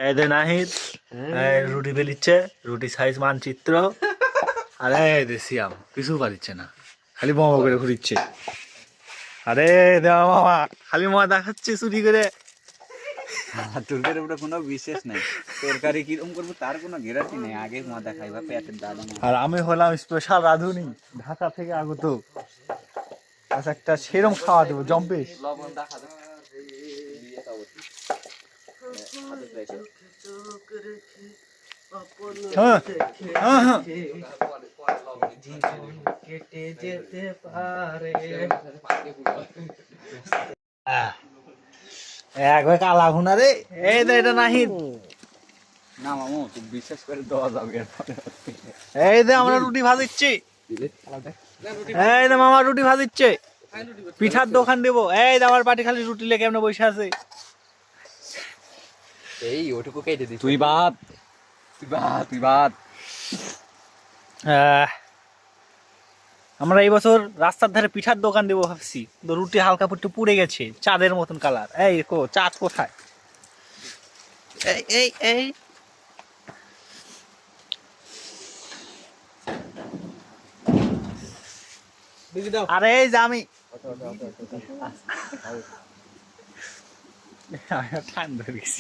এই যে নাহিদ রুটি বেলিচ্ছে, রুটি সাইজ মানচিত্র। আরে দেশিয়াম কিছু পারিচ্ছে না, খালি বোমা করে ঘুরিচ্ছে। আরে দেওয়া মামা খালি মামা দেখাচ্ছে চুরি করে। তোর উপরে কোনো বিশেষ নাই, তরকারি কিরকম করবো তার কোনো গ্যারান্টি নেই, আগে মজা খাইবা পেটের দাদা। আর আমি হলাম স্পেশাল রাঁধুনি, ঢাকা থেকে আগত। আচ্ছা একটা সেরম খাওয়া দেবো জম্পেশ। হ্যাঁ হ্যাঁ হ্যাঁ কেটে যেতে পারে। একবার কালা ভুনা রে, এই তো এটা নাহিদ। না মামু তুই বিশ্বাস করে দেওয়া যাবে। এই যে আমরা রুটি ভাজিচ্ছি, এই যে মামা রুটি ভাজিচ্ছে, পিঠার দোকান দেবো। এই যে আমার পাটি খালি রুটি লেগে আমরা বসে আছে। এই ওটুকু কেটে দিস, তুই বাদ তুই বাদ তুই বাদ। আমরা এই বছর রাস্তার ধারে পিঠার দোকান দেবো ভাবছি, তো রুটি হালকা একটু পুড়ে গেছে, চাঁদের মতন কালার। এই চাঁদ কোথায়? এই এই এই আরে এই যে আমি ঠান্ডা গেছি।